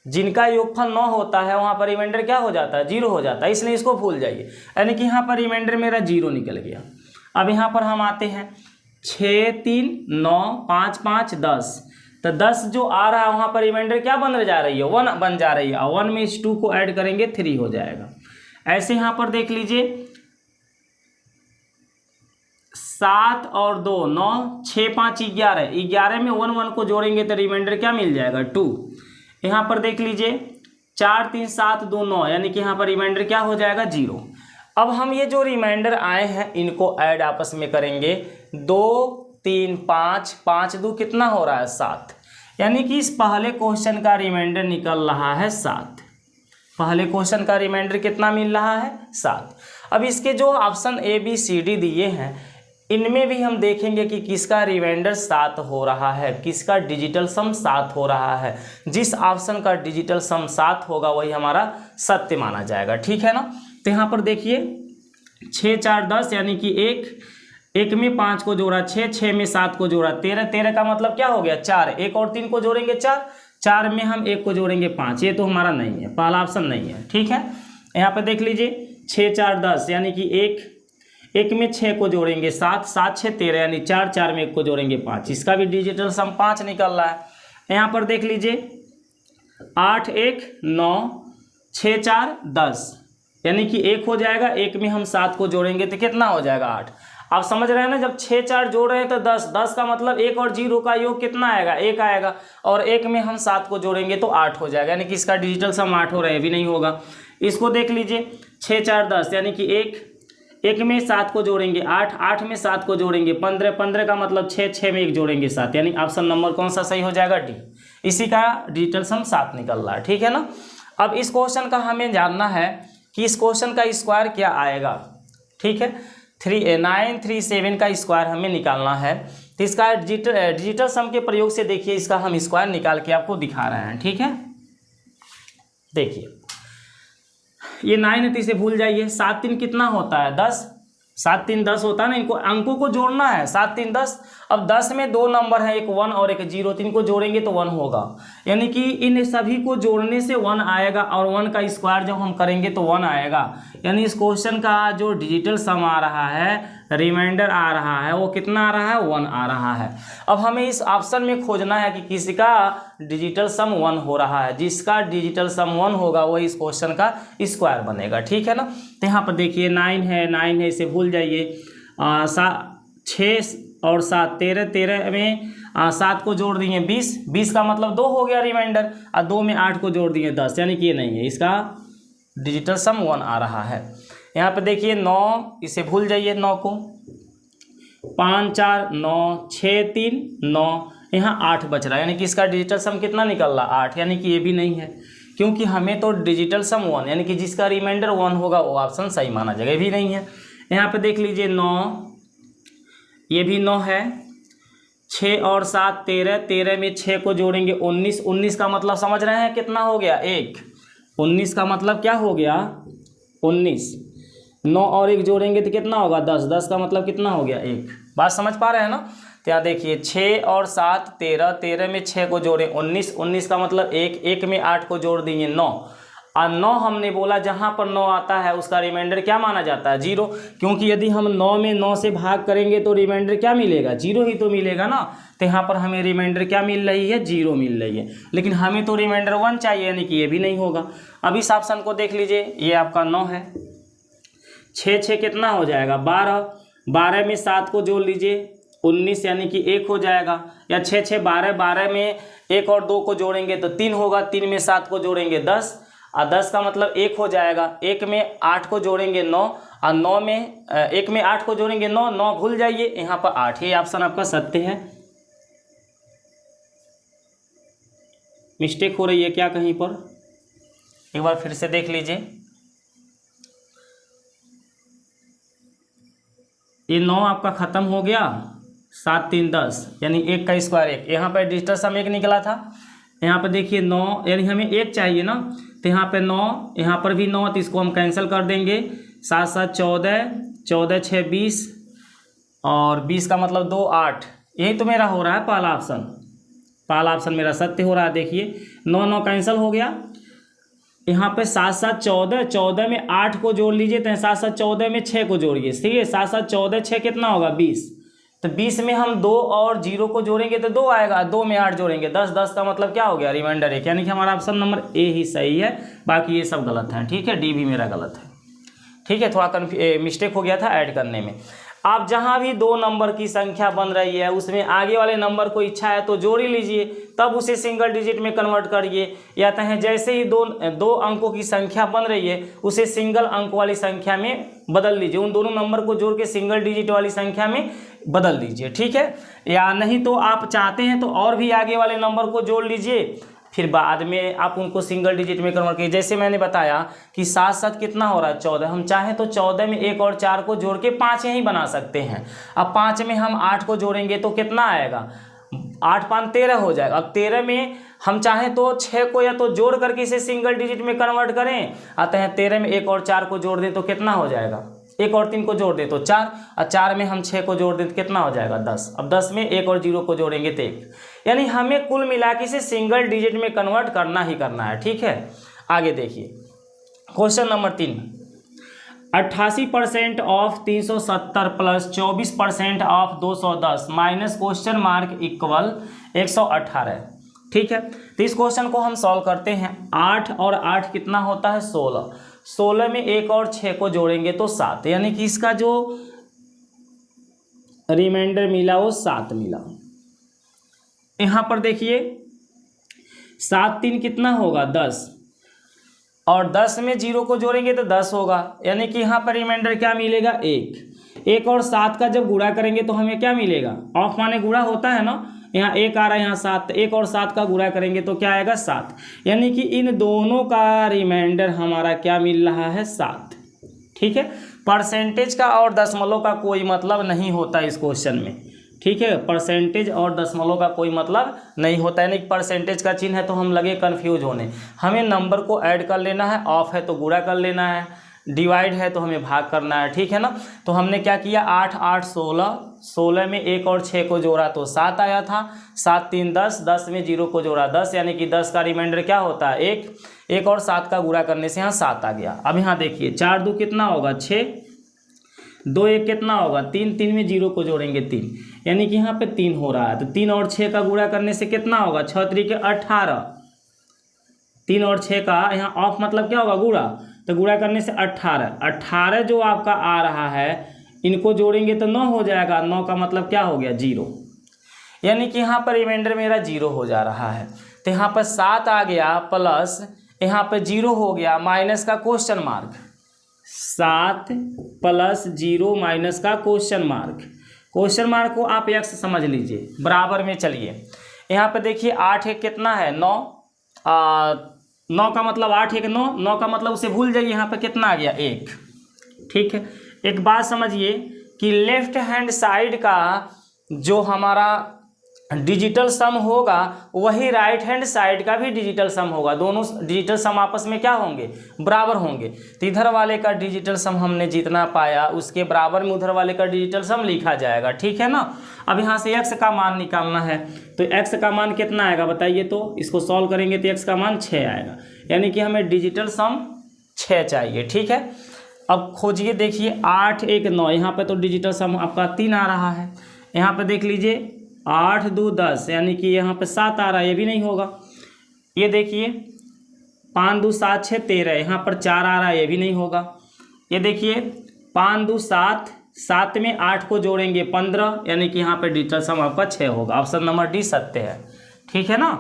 A: जिनका योगफल 9 होता है वहाँ पर रिमाइंडर क्या हो जाता है, 0 हो जाता है, इसलिए इसको भूल जाइए। यानी कि यहाँ पर रिमाइंडर मेरा 0 निकल गया। अब यहाँ पर हम आते हैं 6 3 9 5 5 10, तो 10 जो आ रहा है वहाँ पर रिमाइंडर क्या बन जा रही है, 1 बन जा रही है, और 1 में इस 2 को ऐड करेंगे 3 हो जाएगा। ऐसे यहाँ पर देख लीजिए 7 और 2 9 6 5 11, 11 में 1 1 को जोड़ेंगे तो रिमाइंडर क्या मिल जाएगा, 2। यहाँ पर देख लीजिए 4 3 7 2 9, यानी कि यहाँ पर रिमाइंडर क्या हो जाएगा, 0। अब हम ये जो रिमाइंडर आए हैं इनको ऐड आपस में करेंगे, 2 3 5 5 2 कितना हो रहा है, 7, यानी कि इस पहले क्वेश्चन का रिमाइंडर निकल रहा है 7। पहले क्वेश्चन का रिमाइंडर कितना मिल रहा है, 7। अब इसके जो option A B C D दिए हैं इनमें भी हम देखेंगे कि किसका रिमाइंडर 7 हो रहा है, किसका डिजिटल सम 7 हो रहा है। जिस ऑप्शन का डिजिटल सम 7 होगा वही हमारा सत्य माना जाएगा, ठीक है ना। तो यहाँ पर देखिए 6 4 10, यानी कि 1 में 5 को जोड़ा 6, 6 में 7 को जोड़ा 13, 13 का मतलब क्या हो गया, 4, 1 और 3 को जोड़ेंगे 4, 4 में हम 1 को जोड़ेंगे 5, ये तो हमारा नहीं है, पहला ऑप्शन नहीं है, ठीक है। यहाँ पर देख लीजिए 6 4 10, यानी कि 1 में 6 को जोड़ेंगे 7, 7 6 13, यानी 4, 4 में 1 को जोड़ेंगे 5, इसका भी डिजिटल सम 5 निकल रहा है। यहाँ पर देख लीजिए 8 1 9 6 4 10, यानी कि 1 हो जाएगा, 1 में हम 7 को जोड़ेंगे तो कितना हो जाएगा, 8। आप समझ रहे हैं ना, जब 6 4 जोड़ रहे हैं तो 10, 10 का मतलब 1 और 0 का योग कितना आएगा, 1 आएगा, और 1 में हम 7 को जोड़ेंगे तो 8 हो जाएगा, यानी कि इसका डिजिटल सम 8 हो रहा है, भी नहीं होगा। इसको देख लीजिए 6 4 10, यानी कि 1 में 7 को जोड़ेंगे 8, 8 में 7 को जोड़ेंगे 15, 15 का मतलब 6, 6 में 1 जोड़ेंगे 7, यानी ऑप्शन नंबर कौन सा सही हो जाएगा, डी। इसी का डिजिटल सम 7 निकल रहा है, ठीक है ना। अब इस क्वेश्चन का हमें जानना है कि इस क्वेश्चन का स्क्वायर क्या आएगा, ठीक है। 937 का स्क्वायर हमें निकालना है, तो इसका डिजिटल सम के प्रयोग से देखिए इसका हम स्क्वायर निकाल के आपको दिखा रहे हैं, ठीक है। देखिए ये 9 है तो इसे भूल जाइए, 7 3 कितना होता है, 10, 7 3 10 होता है ना, इनको अंकों को जोड़ना है, 7 3 10। अब 10 में 2 नंबर है, एक 1 और एक 0, तो इनको जोड़ेंगे तो 1 होगा, यानी कि इन सभी को जोड़ने से 1 आएगा, और 1 का स्क्वायर जब हम करेंगे तो 1 आएगा, यानी इस क्वेश्चन का जो डिजिटल सम आ रहा है, रिमाइंडर आ रहा है, वो कितना आ रहा है, 1 आ रहा है। अब हमें इस ऑप्शन में खोजना है कि किसका डिजिटल सम 1 हो रहा है, जिसका डिजिटल सम 1 होगा वही इस क्वेश्चन का स्क्वायर बनेगा, ठीक है ना। तो यहाँ पर देखिए 9 है, इसे भूल जाइए, 6 और 7 13, 13 में 7 को जोड़ दिए 20, 20 का मतलब 2 हो गया रिमाइंडर, और 2 में 8 को जोड़ दिए 10, यानी कि ये नहीं है, इसका डिजिटल सम 1 आ रहा है। यहाँ पे देखिए 9, इसे भूल जाइए 9 को, 5 4 9 6 3 9, यहाँ 8 बच रहा है, यानी कि इसका डिजिटल सम कितना निकल रहा, 8, यानी कि ये भी नहीं है, क्योंकि हमें तो डिजिटल सम 1, यानी कि जिसका रिमाइंडर 1 होगा वो ऑप्शन सही माना जाएगा, ये भी नहीं है। यहाँ पे देख लीजिए 9, ये भी 9 है, 6 और 7 13, 13 में 6 को जोड़ेंगे 19, 19 का मतलब समझ रहे हैं कितना हो गया, 1, 19 का मतलब क्या हो गया, 19, 9 और 1 जोड़ेंगे तो कितना होगा, 10, 10 का मतलब कितना हो गया, 1। बात समझ पा रहे हैं ना। तो यहाँ देखिए 6 और 7 13, 13 में 6 को जोड़े 19, 19 का मतलब 1, 1 में 8 को जोड़ दिए 9, और 9 हमने बोला जहाँ पर 9 आता है उसका रिमाइंडर क्या माना जाता है, 0, क्योंकि यदि हम 9 में 9 से भाग करेंगे तो रिमाइंडर क्या मिलेगा, 0 ही तो मिलेगा ना। तो यहाँ पर हमें रिमाइंडर क्या मिल रही है, 0 मिल रही है, लेकिन हमें तो रिमाइंडर 1 चाहिए, यानी कि ये भी नहीं होगा। अब इस ऑप्शन को देख लीजिए, ये आपका 9 है, 6 6 कितना हो जाएगा, 12, 12 में 7 को जोड़ लीजिए 19, यानी कि 1 हो जाएगा, या 6 6 12, 12 में 1 और 2 को जोड़ेंगे तो 3 होगा, 3 में 7 को जोड़ेंगे 10, और 10 का मतलब 1 हो जाएगा, 1 में 8 को जोड़ेंगे 9, और 9 में 1 में 8 को जोड़ेंगे 9, 9 भूल जाइए, यहाँ पर 8, ये ऑप्शन आपका सत्य है। मिस्टेक हो रही है क्या कहीं पर, एक बार फिर से देख लीजिए। ये 9 आपका खत्म हो गया, 7 3 10, यानी 1 का स्क्वायर 1, यहाँ पर डिजिटल सम 1 निकला था। यहाँ पर देखिए 9, यानी हमें 1 चाहिए ना, तो यहाँ पे 9, यहाँ पर भी 9, तो इसको हम कैंसिल कर देंगे, 7 7 14, 14 6 20, और 20 का मतलब 2 8, यही तो मेरा हो रहा है पहला ऑप्शन, पहला ऑप्शन मेरा सत्य हो रहा है। देखिए 9 9 कैंसिल हो गया, यहाँ पे 7 7 14, 14 में 8 को जोड़ लीजिए तो 7 7 14 में 6 को जोड़िए, ठीक है। 7 7 14 6 कितना होगा 20, तो 20 में हम 2 और 0 को जोड़ेंगे तो 2 आएगा, 2 में 8 जोड़ेंगे 10, 10 का मतलब क्या हो गया रिमाइंडर 1, यानी कि हमारा ऑप्शन नंबर ए ही सही है, बाकी ये सब गलत है, ठीक है। डी भी मेरा गलत है, ठीक है। थोड़ा मिस्टेक हो गया था ऐड करने में। आप जहाँ भी 2 नंबर की संख्या बन रही है उसमें आगे वाले नंबर को इच्छा है तो जोड़ ही लीजिए, तब उसे सिंगल डिजिट में कन्वर्ट करिए, या तो जैसे ही दो अंकों की संख्या बन रही है उसे सिंगल अंक वाली संख्या में बदल लीजिए, उन दोनों नंबर को जोड़ के सिंगल डिजिट वाली संख्या में बदल दीजिए, ठीक है। या नहीं तो आप चाहते हैं तो और भी आगे वाले नंबर को जोड़ लीजिए, फिर बाद में आप उनको सिंगल डिजिट में कन्वर्ट कीजिए। जैसे मैंने बताया कि 7 7 कितना हो रहा है 14, हम चाहें तो 14 में 1 और 4 को जोड़ के 5 यहीं बना सकते हैं। अब 5 में हम 8 को जोड़ेंगे तो कितना आएगा, 8 5 13 हो जाएगा। अब 13 में हम चाहें तो 6 को या तो जोड़ करके इसे सिंगल डिजिट में कन्वर्ट करें, आते हैं 13 में 1 और 4 को जोड़ दें तो कितना हो जाएगा, 1 और 3 को जोड़ दे तो 4, और 4 में हम 6 को जोड़ दें तो कितना हो जाएगा 10। अब 10 में 1 और 0 को जोड़ेंगे तो 1, यानी हमें कुल मिला के इसे सिंगल डिजिट में कन्वर्ट करना ही करना है, ठीक है। आगे देखिए question number 3, 88% of 370 plus 24% of 210 minus question mark equal 118, ठीक है। तो इस क्वेश्चन को हम सॉल्व करते हैं। 8 और 8 कितना होता है 16, 16 में 1 और 6 को जोड़ेंगे तो 7, यानी कि इसका जो रिमाइंडर मिला वो 7 मिला। यहाँ पर देखिए 7 3 कितना होगा 10, और 10 में 0 को जोड़ेंगे तो 10 होगा, यानी कि यहाँ पर रिमाइंडर क्या मिलेगा 1। 1 और 7 का जब गुणा करेंगे तो हमें क्या मिलेगा, ऑफ माने गुणा होता है ना, यहाँ 1 आ रहा है यहाँ 7, 1 और 7 का गुणा करेंगे तो क्या आएगा 7, यानी कि इन दोनों का रिमाइंडर हमारा क्या मिल रहा है 7, ठीक है। परसेंटेज का और दशमलव का कोई मतलब नहीं होता इस क्वेश्चन में, ठीक है। परसेंटेज और दशमलव का कोई मतलब नहीं होता है, यानी परसेंटेज का चिन्ह है तो हम लगे कन्फ्यूज होने, हमें नंबर को ऐड कर लेना है, ऑफ है तो गुणा कर लेना है, डिवाइड है तो हमें भाग करना है, ठीक है ना। तो हमने क्या किया 8 8 16, 16 में 1 और 6 को जोड़ा तो 7 आया था, 7 3 10, 10 में 0 को जोड़ा 10, यानी कि 10 का रिमाइंडर क्या होता है 1, 1 और 7 का गुणा करने से यहाँ 7 आ गया। अब यहाँ देखिए 4 2 कितना होगा 6, 2 1 कितना होगा 3, 3 में 0 को जोड़ेंगे 3, यानी कि यहाँ पे 3 हो रहा है, तो 3 और 6 का गुणा करने से कितना होगा 6 3 के 18, 3 और 6 का यहाँ ऑफ मतलब क्या होगा गुणा, तो गुणा करने से 18, 18 जो आपका आ रहा है इनको जोड़ेंगे तो 9 हो जाएगा, 9 का मतलब क्या हो गया 0, यानी कि यहाँ पर रिमाइंडर मेरा 0 हो जा रहा है। तो यहाँ पर 7 आ गया प्लस यहाँ पर 0 हो गया माइनस का क्वेश्चन मार्क, 7 प्लस 0 माइनस का क्वेश्चन मार्क, क्वेश्चन मार्क को आप x समझ लीजिए, बराबर में चलिए। यहाँ पे देखिए 8 1 कितना है 9, 9 का मतलब 8 1 9, 9 का मतलब उसे भूल जाइए, यहाँ पे कितना आ गया 1, ठीक है। एक बात समझिए कि लेफ्ट हैंड साइड का जो हमारा डिजिटल सम होगा वही राइट हैंड साइड का भी डिजिटल सम होगा, दोनों डिजिटल सम आपस में क्या होंगे बराबर होंगे। तो इधर वाले का डिजिटल सम हमने जितना पाया उसके बराबर में उधर वाले का डिजिटल सम लिखा जाएगा, ठीक है ना। अब यहाँ से x का मान निकालना है, तो x का मान कितना आएगा बताइए, तो इसको सॉल्व करेंगे तो x का मान 6 आएगा, यानी कि हमें डिजिटल सम 6 चाहिए, ठीक है। अब खोजिए, देखिए 8 1 9, यहाँ पे तो डिजिटल सम आपका 3 आ रहा है, यहाँ पे देख लीजिए 8 2 10, यानी कि यहाँ पे 7 आ रहा है, ये भी नहीं होगा। ये देखिए 5 2 7 6 13, यहाँ पर 4 आ रहा है, ये भी नहीं होगा। ये देखिए 5 2 7, 7 में 8 को जोड़ेंगे 15, यानी कि यहाँ पे डिजिटल सम आपका 6 होगा। ऑप्शन नंबर डी सत्य है, ठीक है ना।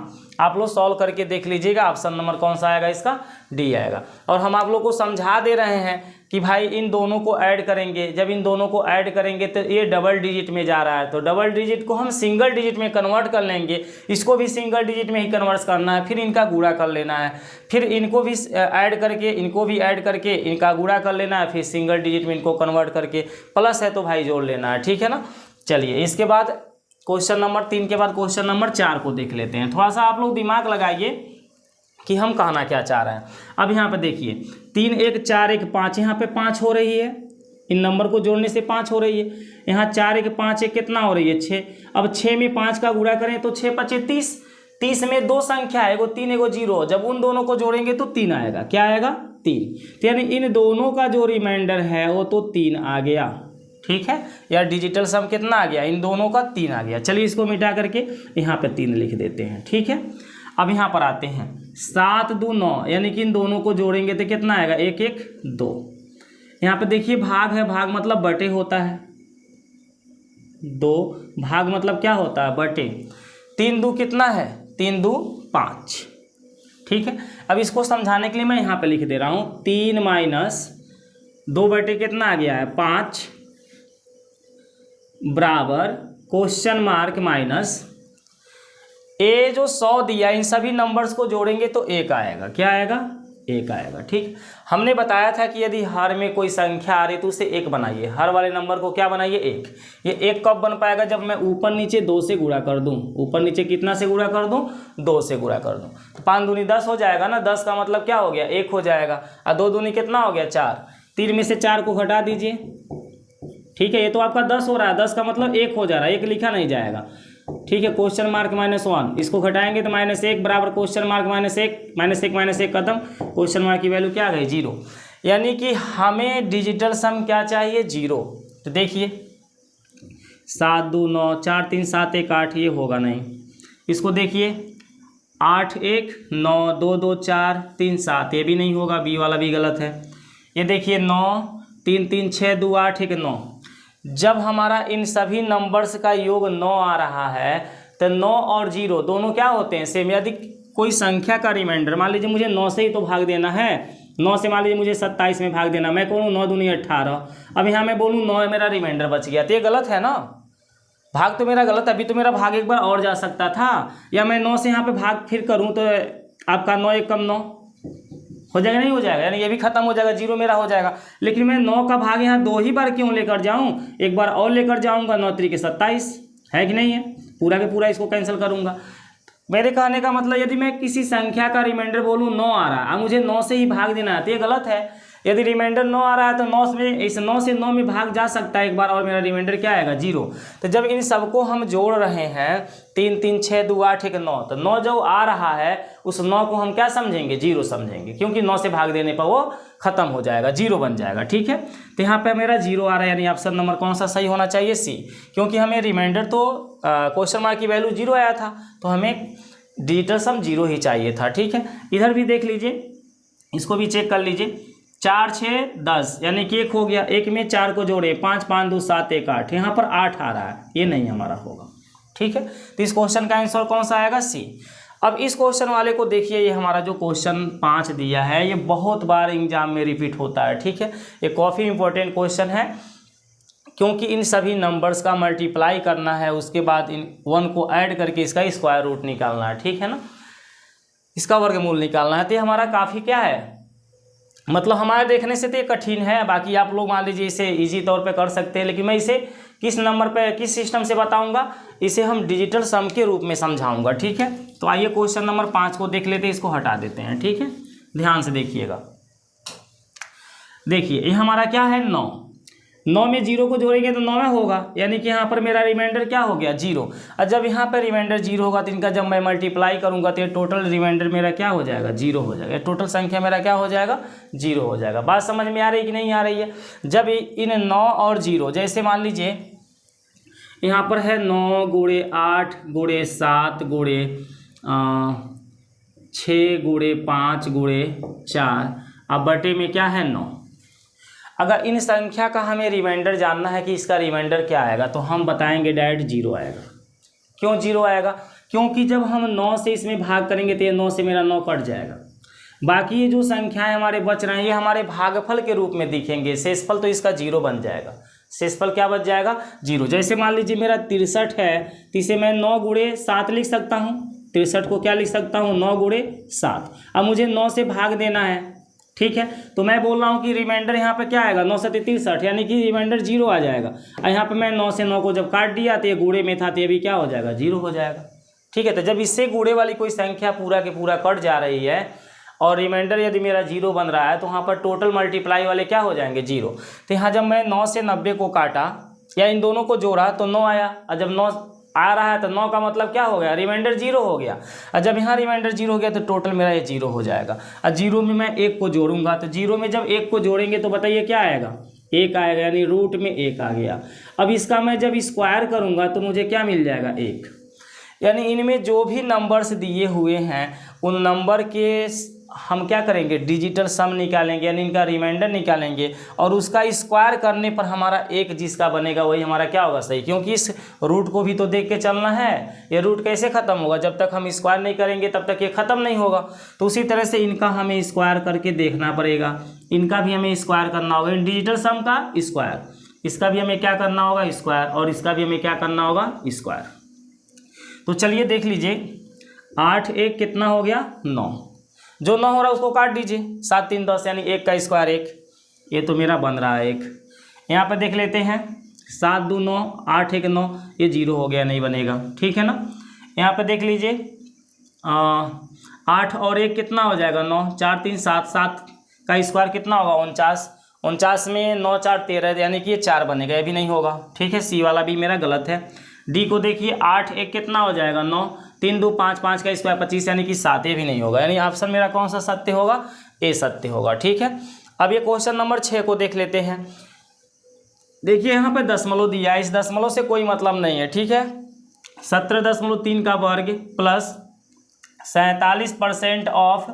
A: आप लोग सॉल्व करके देख लीजिएगा, ऑप्शन नंबर कौन सा आएगा, इसका डी आएगा। और हम आप लोग को समझा दे रहे हैं कि भाई इन दोनों को ऐड करेंगे, जब इन दोनों को ऐड करेंगे तो ये डबल डिजिट में जा रहा है, तो डबल डिजिट को हम सिंगल डिजिट में कन्वर्ट कर लेंगे, इसको भी सिंगल डिजिट में ही कन्वर्ट करना है, फिर इनका गुणा कर लेना है, फिर इनको भी ऐड करके इनको भी ऐड करके इनका गुणा कर लेना है, फिर सिंगल डिजिट में इनको कन्वर्ट करके प्लस है तो भाई जोड़ लेना है, ठीक है ना। चलिए इसके बाद क्वेश्चन नंबर 3 के बाद क्वेश्चन नंबर 4 को देख लेते हैं। थोड़ा सा आप लोग दिमाग लगाइए कि हम कहना क्या चाह रहे हैं। अब यहाँ पे देखिए 3 1 4 1 5, यहाँ पे 5 हो रही है, इन नंबर को जोड़ने से 5 हो रही है। यहाँ 4 1 5 1 कितना हो रही है 6। अब 6 में 5 का गुणा करें तो 6 5 30, 30 में दो संख्या है, एगो 3 एगो 0, जब उन दोनों को जोड़ेंगे तो 3 आएगा। क्या आएगा? 3। तो यानी इन दोनों का जो रिमाइंडर है वो तो 3 आ गया। ठीक है, या डिजिटल सम कितना आ गया? इन दोनों का 3 आ गया। चलिए इसको मिटा करके यहाँ पे 3 लिख देते हैं। ठीक है, अब यहाँ पर आते हैं 7 2 9, यानी कि इन दोनों को जोड़ेंगे तो कितना आएगा? 1 1 2। यहाँ पे देखिए भाग है, भाग मतलब बटे होता है, 2 भाग मतलब क्या होता है? बटे। 3 2 कितना है? 3 2 5। ठीक है, अब इसको समझाने के लिए मैं यहाँ पे लिख दे रहा हूँ 3 माइनस 2 बटे कितना आ गया है? 5 बराबर क्वेश्चन मार्क माइनस ए जो 100 दिया, इन सभी नंबर्स को जोड़ेंगे तो 1 आएगा। क्या आएगा? 1 आएगा। ठीक, हमने बताया था कि यदि हर में कोई संख्या आ रही तो उसे 1 बनाइए, हर वाले नंबर को क्या बनाइए? 1। ये 1 कब बन पाएगा? जब मैं ऊपर नीचे 2 से गुणा कर दूं। ऊपर नीचे कितना से गुणा कर दूं? 2 से गुणा कर दूं। तो 5 दूनी 10 हो जाएगा ना, 10 का मतलब क्या हो गया? 1 हो जाएगा। और 2 दूनी कितना हो गया? 4। 3 में से 4 को घटा दीजिए। ठीक है, ये तो आपका 10 हो रहा है, 10 का मतलब 1 हो जा रहा है, 1 लिखा नहीं जाएगा। ठीक है, क्वेश्चन मार्क -1, इसको घटाएंगे तो -1 बराबर क्वेश्चन मार्क -1 -1 खत्म, क्वेश्चन मार्क की वैल्यू क्या आ गई? 0। यानी कि हमें डिजिटल सम क्या चाहिए? 0। तो देखिए 7 2 9 4 3 7 1 8, ये होगा नहीं। इसको देखिए 8 1 9 2 2 4 3 7, ये भी नहीं होगा, बी वाला भी गलत है। ये देखिए 9 3 3 6 2 8 1 9। जब हमारा इन सभी नंबर्स का योग 9 आ रहा है तो 9 और 0 दोनों क्या होते हैं? सेम। यदि कोई संख्या का रिमाइंडर, मान लीजिए मुझे 9 से ही तो भाग देना है, 9 से मान लीजिए मुझे 27 में भाग देना, मैं कहूँ 9 दूनी 18, अब यहाँ मैं बोलूँ 9 मेरा रिमाइंडर बच गया, तो ये गलत है ना? भाग तो मेरा गलत, अभी तो मेरा भाग एक बार और जा सकता था। या मैं 9 से यहाँ पर भाग फिर करूँ तो आपका 9 1 कम 9 हो जाएगा, नहीं हो जाएगा? यानी ये भी खत्म हो जाएगा, 0 मेरा हो जाएगा। लेकिन मैं 9 का भाग यहाँ 2 ही बार क्यों लेकर जाऊँ? एक बार और लेकर जाऊँगा, 9 3 27 है कि नहीं है? पूरा के पूरा इसको कैंसिल करूँगा। मेरे कहने का मतलब यदि मैं किसी संख्या का रिमाइंडर बोलूँ 9 आ रहा है, अब मुझे 9 से ही भाग देना है, तो ये गलत है। यदि रिमाइंडर 9 आ रहा है तो 9 में, इस 9 से 9 में भाग जा सकता है एक बार, और मेरा रिमाइंडर क्या आएगा? 0। तो जब इन सबको हम जोड़ रहे हैं 3 3 6 2 8 1 9, तो 9 जो आ रहा है उस 9 को हम क्या समझेंगे? 0 समझेंगे, क्योंकि 9 से भाग देने पर वो खत्म हो जाएगा, 0 बन जाएगा। ठीक है, तो यहाँ पे मेरा 0 आ रहा है, यानी ऑप्शन नंबर कौन सा सही होना चाहिए? सी। क्योंकि हमें रिमाइंडर तो क्वेश्चन मार्क की वैल्यू 0 आया था, तो हमें डिजिटल सम 0 ही चाहिए था। ठीक है, इधर भी देख लीजिए, इसको भी चेक कर लीजिए। 4 6 10, यानी कि 1 हो गया, 1 में 4 को जोड़े 5 5 2 7 1 8, यहाँ पर 8 आ रहा है, ये नहीं हमारा होगा। ठीक है, तो इस क्वेश्चन का आंसर कौन सा आएगा? सी। अब इस क्वेश्चन वाले को देखिए, ये हमारा जो क्वेश्चन 5 दिया है ये बहुत बार एग्जाम में रिपीट होता है। ठीक है, ये काफ़ी इंपॉर्टेंट क्वेश्चन है, क्योंकि इन सभी नंबर्स का मल्टीप्लाई करना है, उसके बाद इन 1 को ऐड करके इसका स्क्वायर रूट निकालना है। ठीक है ना, इसका वर्गमूल निकालना है। तो ये हमारा काफ़ी क्या है, मतलब हमारे देखने से तो ये कठिन है, बाकी आप लोग मान लीजिए इसे इजी तौर पे कर सकते हैं, लेकिन मैं इसे किस नंबर पे, किस सिस्टम से बताऊंगा? इसे हम डिजिटल सम के रूप में समझाऊंगा। ठीक है, तो आइए क्वेश्चन नंबर 5 को देख लेते हैं, इसको हटा देते हैं। ठीक है, ध्यान से देखिएगा। देखिए ये हमारा क्या है? 9 में 0 को जोड़ेंगे तो 9 में होगा, यानी कि यहाँ पर मेरा रिमाइंडर क्या हो गया? 0। और जब यहाँ पर रिमाइंडर 0 होगा तो इनका जब मैं मल्टीप्लाई करूँगा तो ये टोटल रिमाइंडर मेरा क्या हो जाएगा? 0 हो जाएगा। टोटल संख्या मेरा क्या हो जाएगा? 0 हो जाएगा। बात समझ में आ रही है कि नहीं आ रही है? जब इन 9 और 0, जैसे मान लीजिए यहाँ पर है 9 गुणे 8 गुणे 7 गुणे 6 गुणे 5 गुणे 4, अब बटे में क्या है? 9। अगर इन संख्या का हमें रिमाइंडर जानना है कि इसका रिमाइंडर क्या आएगा, तो हम बताएंगे डायरेक्ट 0 आएगा। क्यों 0 आएगा? क्योंकि जब हम 9 से इसमें भाग करेंगे तो ये 9 से मेरा 9 कट जाएगा। बाकी ये जो संख्याएं हमारे बच रहे हैं ये हमारे भागफल के रूप में दिखेंगे, शेषफल तो इसका 0 बन जाएगा। शेषफल क्या बच जाएगा? 0। जैसे मान लीजिए मेरा 63 है, तो इसे मैं 9 गुणे 7 लिख सकता हूँ। 63 को क्या लिख सकता हूँ? 9 गुणे 7। अब मुझे 9 से भाग देना है। ठीक है, तो मैं बोल रहा हूँ कि रिमाइंडर यहाँ पे क्या आएगा? 9 7 63, यानी कि रिमाइंडर 0 आ जाएगा। और यहाँ पे मैं 9 से 9 को जब काट दिया तो ये गुणे में था, तो ये भी क्या हो जाएगा? 0 हो जाएगा। ठीक है, तो जब इससे गुणे वाली कोई संख्या पूरा के पूरा कट जा रही है और रिमाइंडर यदि मेरा 0 बन रहा है, तो वहाँ पर टोटल मल्टीप्लाई वाले क्या हो जाएंगे? 0। तो यहाँ जब मैं 9 से 90 को काटा या इन दोनों को जोड़ा तो 9 आया, और जब 9 आ रहा है तो 9 का मतलब क्या हो गया, रिमाइंडर 0 हो गया। और जब यहाँ रिमाइंडर 0 हो गया तो टोटल मेरा ये 0 हो जाएगा। और 0 में मैं 1 को जोड़ूंगा, तो 0 में जब 1 को जोड़ेंगे तो बताइए क्या आएगा, 1 आएगा, यानी रूट में 1 आ गया। अब इसका मैं जब स्क्वायर करूँगा तो मुझे क्या मिल जाएगा, 1। यानी इनमें जो भी नंबर्स दिए हुए हैं उन नंबर के हम क्या करेंगे, डिजिटल सम निकालेंगे, यानी इनका रिमाइंडर निकालेंगे, और उसका स्क्वायर करने पर हमारा 1 जिसका बनेगा वही हमारा क्या होगा, सही। क्योंकि इस रूट को भी तो देख के चलना है। ये रूट कैसे ख़त्म होगा, जब तक हम स्क्वायर नहीं करेंगे तब तक ये ख़त्म नहीं होगा। तो उसी तरह से इनका हमें स्क्वायर करके देखना पड़ेगा, इनका भी हमें स्क्वायर करना होगा, इन डिजिटल सम का स्क्वायर, इसका भी हमें क्या करना होगा, स्क्वायर, और इसका भी हमें क्या करना होगा, स्क्वायर। तो चलिए देख लीजिए, 8 1 कितना हो गया, 9। जो 9 हो रहा है उसको काट दीजिए, 7 3 10, यानी 1 का स्क्वायर 1। ये तो मेरा बन रहा है 1। यहाँ पे देख लेते हैं, 7 2 9, 8 1 9, ये 0 हो गया, नहीं बनेगा, ठीक है ना। यहाँ पे देख लीजिए, 8 और 1 कितना हो जाएगा, 9, 4 3 7, 7 का स्क्वायर कितना होगा, 49। 49 में 9 4 13, यानी कि ये 4 बनेगा, ये भी नहीं होगा, ठीक है। सी वाला भी मेरा गलत है। डी को देखिए, 8 1 कितना हो जाएगा, 9, 3 2 5, 5 का स्क्वायर 25, यानी कि 7, ये भी नहीं होगा, यानी ऑप्शन मेरा कौन सा सत्य होगा, ए सत्य होगा, ठीक है। अब ये क्वेश्चन नंबर 6 को देख लेते हैं। देखिए यहाँ पे दशमलव दिया है, इस दशमलव से कोई मतलब नहीं है, ठीक है। 17.3 का वर्ग प्लस 47% ऑफ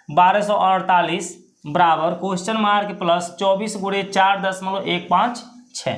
A: 1248 बराबर क्वेश्चन मार्क प्लस 24 × 4.156,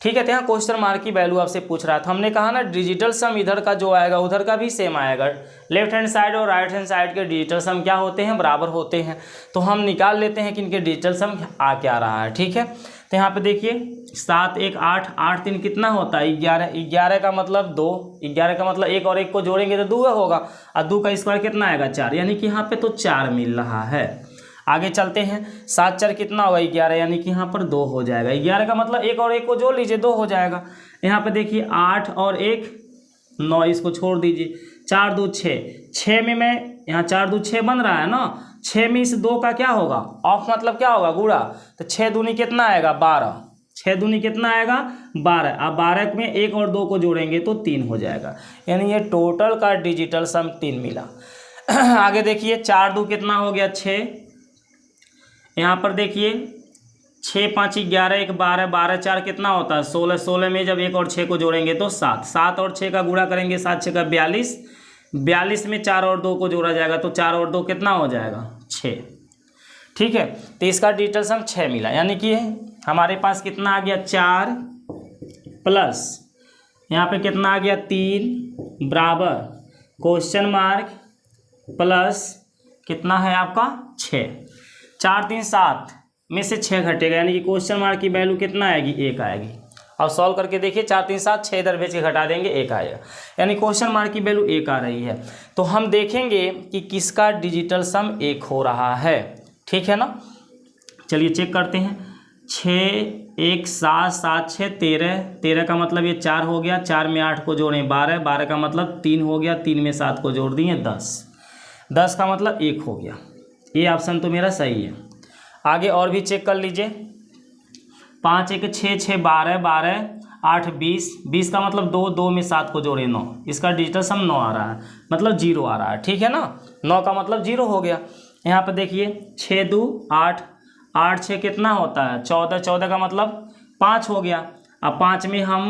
A: ठीक है। तो यहाँ क्वेश्चन मार्क की वैल्यू आपसे पूछ रहा था। हमने कहा ना डिजिटल सम इधर का जो आएगा उधर का भी सेम आएगा। लेफ्ट हैंड साइड और राइट हैंड साइड के डिजिटल सम क्या होते हैं, बराबर होते हैं। तो हम निकाल लेते हैं कि इनके डिजिटल सम आ क्या रहा है, ठीक है। तो यहाँ पे देखिए, 7 1 8, 8 3 कितना होता है, 11। 11 का मतलब 2, 11 का मतलब 1 और 1 को जोड़ेंगे तो 2 होगा, और 2 का स्क्वायर कितना आएगा, 4, यानी कि यहाँ पे तो 4 मिल रहा है। आगे चलते हैं, 7 4 कितना होगा, 11, यानी कि यहाँ पर 2 हो जाएगा। 11 का मतलब 1 और 1 को जोड़ लीजिए, 2 हो जाएगा। यहाँ पे देखिए, 8 और 1 9, इसको छोड़ दीजिए, 4 2 6, 6 में मैं यहाँ 4 2 6 बन रहा है ना, 6 में इस 2 का क्या होगा, ऑफ मतलब क्या होगा, गुणा। तो 6 दूनी कितना आएगा, 12, 6 दूनी कितना आएगा, 12। अब 12 में 1 और 2 को जोड़ेंगे तो 3 हो जाएगा, यानी ये टोटल का डिजिटल सम 3 मिला। आगे देखिए, 4 2 कितना हो गया, 6। यहाँ पर देखिए, 6 5 11, 1 12, 12 4 कितना होता है, 16। 16 में जब 1 और 6 को जोड़ेंगे तो 7। 7 और 6 का गुणा करेंगे, 7 6 का 42। 42 में 4 और 2 को जोड़ा जाएगा तो 4 और 2 कितना हो जाएगा, 6, ठीक है। तो इसका डिजिटल सम 6 मिला, यानी कि हमारे पास कितना आ गया, 4 प्लस यहाँ पे कितना आ गया, 3 बराबर क्वेश्चन मार्क प्लस कितना है आपका, 6। 4 3 7 में से 6 घटेगा, यानी कि क्वेश्चन मार्क की वैल्यू कितना आएगी, 1 आएगी। अब सॉल्व करके देखिए, 4 3 7, 6 इधर भेज के घटा देंगे, 1 आएगा, यानी क्वेश्चन मार्क की वैल्यू 1 आ रही है। तो हम देखेंगे कि किसका डिजिटल सम 1 हो रहा है, ठीक है ना। चलिए चेक करते हैं, 6 1 7 7 6 13, 13 का मतलब ये 4 हो गया, 4 में 8 को जोड़ें 12, 12 का मतलब 3 हो गया, 3 में 7 को जोड़ दिए 10, 10 का मतलब 1 हो गया। ये ऑप्शन तो मेरा सही है। आगे और भी चेक कर लीजिए, 5 1 6 6 12, 12 8 20, 20 का मतलब 2, 2 में 7 को जोड़े 9, इसका डिजिटल सम 9 आ रहा है, मतलब 0 आ रहा है, ठीक है ना। 9 का मतलब 0 हो गया। यहाँ पर देखिए, 6 2 8, 8 6 कितना होता है, 14, 14 का मतलब 5 हो गया। अब 5 में हम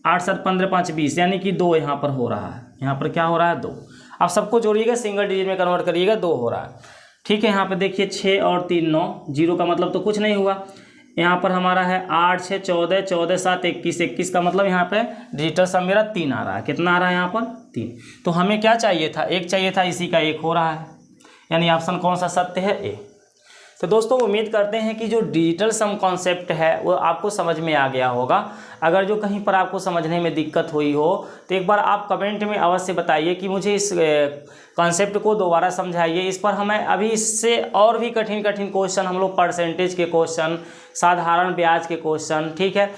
A: 8 7 15 5 20, यानी कि 2 यहाँ पर हो रहा है, यहाँ पर क्या हो रहा है, 2। अब सबको जोड़िएगा, सिंगल डिजिट में कन्वर्ट करिएगा, 2 हो रहा है, ठीक है। यहाँ पे देखिए, 6 और 3 9, 0 का मतलब तो कुछ नहीं हुआ। यहाँ पर हमारा है 8 6 14, 14 7 21, 21 का मतलब यहाँ पे डिजिटल सम मेरा 3 आ रहा है। कितना आ रहा है यहाँ पर, 3। तो हमें क्या चाहिए था, 1 चाहिए था, इसी का 1 हो रहा है, यानी ऑप्शन कौन सा सत्य है, ए। तो दोस्तों उम्मीद करते हैं कि जो डिजिटल सम कॉन्सेप्ट है वो आपको समझ में आ गया होगा। अगर जो कहीं पर आपको समझने में दिक्कत हुई हो तो एक बार आप कमेंट में अवश्य बताइए कि मुझे इस कॉन्सेप्ट को दोबारा समझाइए। इस पर हमें अभी इससे और भी कठिन कठिन क्वेश्चन, हम लोग परसेंटेज के क्वेश्चन, साधारण ब्याज के क्वेश्चन, ठीक है,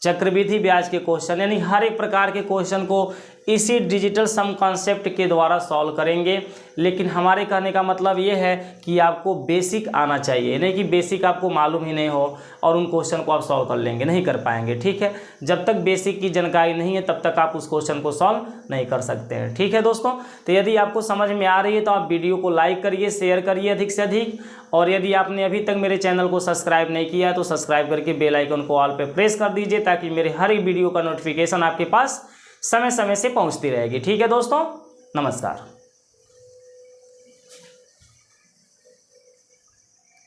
A: चक्रवृद्धि ब्याज के क्वेश्चन, यानी हर एक प्रकार के क्वेश्चन को इसी डिजिटल सम कॉन्सेप्ट के द्वारा सॉल्व करेंगे। लेकिन हमारे कहने का मतलब ये है कि आपको बेसिक आना चाहिए, नहीं कि बेसिक आपको मालूम ही नहीं हो और उन क्वेश्चन को आप सॉल्व कर लेंगे, नहीं कर पाएंगे। ठीक है, जब तक बेसिक की जानकारी नहीं है तब तक आप उस क्वेश्चन को सॉल्व नहीं कर सकते हैं। ठीक है दोस्तों, तो यदि आपको समझ में आ रही है तो आप वीडियो को लाइक करिए, शेयर करिए अधिक से अधिक, और यदि आपने अभी तक मेरे चैनल को सब्सक्राइब नहीं किया तो सब्सक्राइब करके बेल आइकन को ऑल पे प्रेस कर दीजिए, ताकि मेरे हर एक वीडियो का नोटिफिकेशन आपके पास समय समय से पहुंचती रहेगी। ठीक है दोस्तों, नमस्कार।